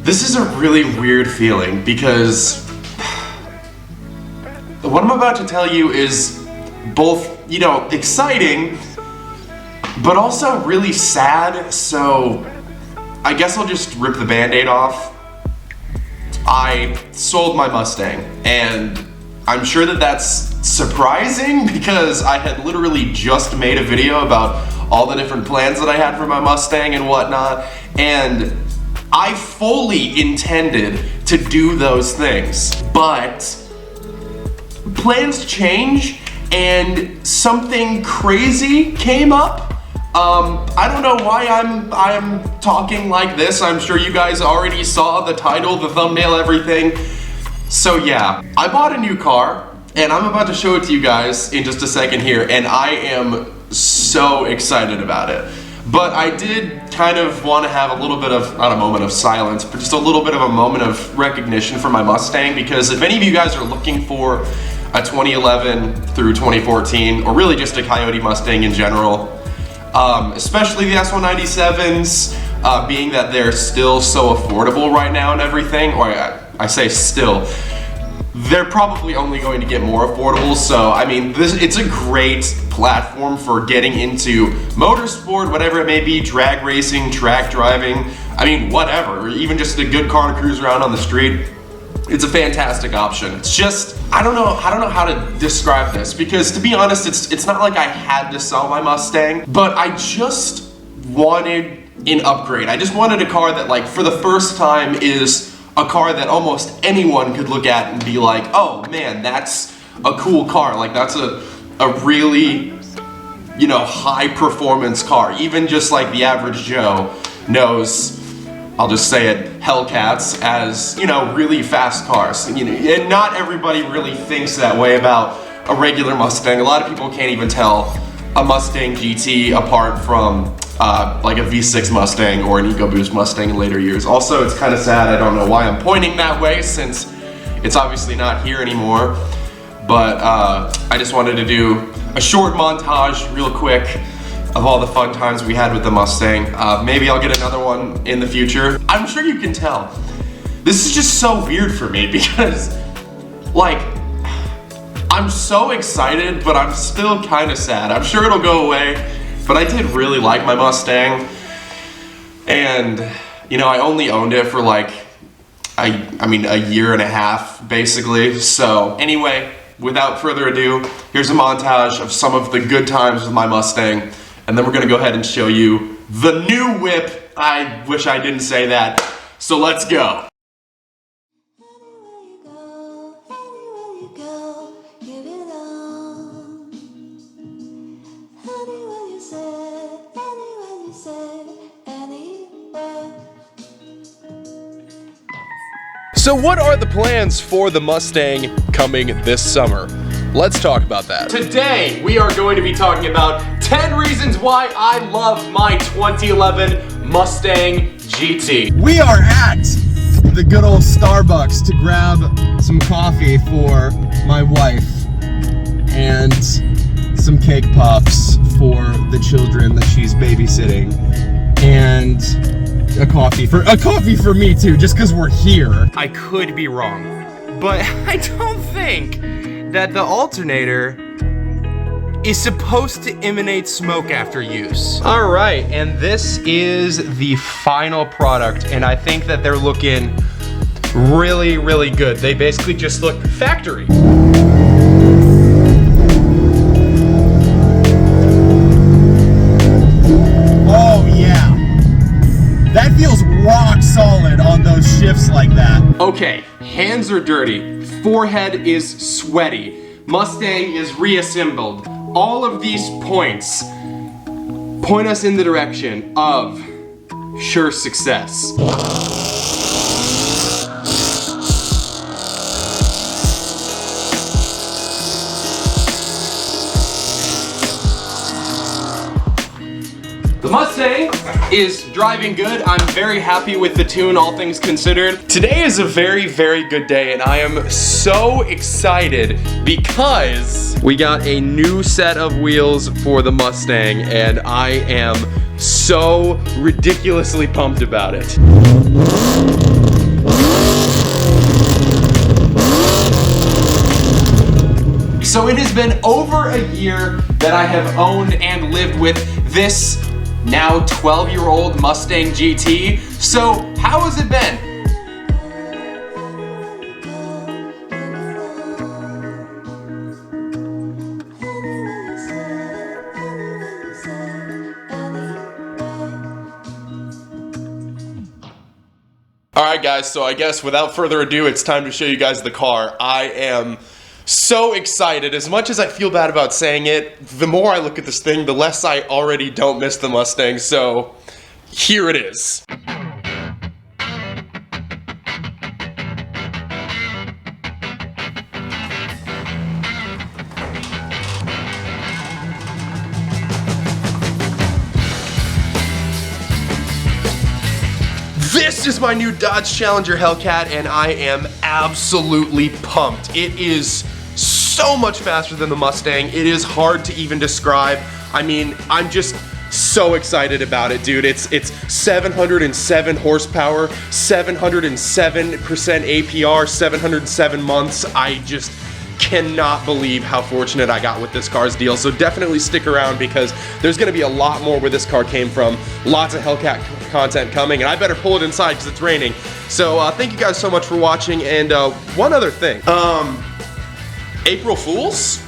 This is a really weird feeling because what I'm about to tell you is both, you know, exciting, but also really sad, so I guess I'll just rip the Band-Aid off. I sold my Mustang, and I'm sure that that's surprising because I had literally just made a video about all the different plans that I had for my Mustang and whatnot, and I fully intended to do those things, but plans change and something crazy came up. I don't know why I'm talking like this. I'm sure you guys already saw the title, the thumbnail, everything. So yeah, I bought a new car and I'm about to show it to you guys in just a second here, and I am so excited about it. But I did kind of want to have a little bit of, not a moment of silence, but just a little bit of a moment of recognition for my Mustang, because if any of you guys are looking for a 2011 through 2014, or really just a Coyote Mustang in general, especially the S197s, being that they're still so affordable right now and everything, or I say still, they're probably only going to get more affordable. So I mean, it's a great platform for getting into motorsport, whatever it may be, drag racing, track driving, I mean, whatever, or even just a good car to cruise around on the street. It's a fantastic option. It's just, I don't know how to describe this, because to be honest, it's not like I had to sell my Mustang, but I just wanted an upgrade. I just wanted a car that, like, for the first time is a car that almost anyone could look at and be like, oh man, that's a cool car. Like, that's a really, you know, high performance car. Even just like the average Joe knows, I'll just say it, Hellcats as, you know, really fast cars. You know, and not everybody really thinks that way about a regular Mustang. A lot of people can't even tell a Mustang GT apart from like a V6 Mustang or an EcoBoost Mustang in later years. Also, it's kind of sad, I don't know why I'm pointing that way since it's obviously not here anymore, but I just wanted to do a short montage real quick of all the fun times we had with the Mustang. Maybe I'll get another one in the future. I'm sure you can tell. This is just so weird for me because, like, I'm so excited, but I'm still kind of sad. I'm sure it'll go away, but I did really like my Mustang. And, you know, I only owned it for like, I mean, a year and a half, basically. So anyway, without further ado, here's a montage of some of the good times with my Mustang. And then we're gonna go ahead and show you the new whip. I wish I didn't say that. So let's go. So what are the plans for the Mustang coming this summer? Let's talk about that. Today, we are going to be talking about 10 reasons why I love my 2011 Mustang GT. We are at the good old Starbucks to grab some coffee for my wife and some cake pops for the children that she's babysitting, and a coffee for me too, just because we're here. I could be wrong, but I don't think that the alternator is supposed to emanate smoke after use. All right, and this is the final product, and I think that they're looking really, really good. They basically just look factory. Oh yeah, that feels rock solid on those shifts like that. Okay, hands are dirty, forehead is sweaty, Mustang is reassembled. All of these points point us in the direction of sure success. The Mustang is driving good. I'm very happy with the tune, all things considered. Today is a very, very good day, and I am so excited because we got a new set of wheels for the Mustang, and I am so ridiculously pumped about it. So it has been over a year that I have owned and lived with this now 12-year-old Mustang GT. So how has it been? Alright guys, so I guess without further ado, it's time to show you guys the car. I am so excited. As much as I feel bad about saying it, the more I look at this thing, the less I already don't miss the Mustang, so here it is. This is my new Dodge Challenger Hellcat, and I am absolutely pumped. It is so much faster than the Mustang. It is hard to even describe. I mean, I'm just so excited about it, dude. It's 707 horsepower, 707% APR, 707 months. I just cannot believe how fortunate I got with this car's deal. So definitely stick around because there's gonna be a lot more where this car came from. Lots of Hellcat content coming, and I better pull it inside because it's raining. So thank you guys so much for watching, and one other thing. April Fools?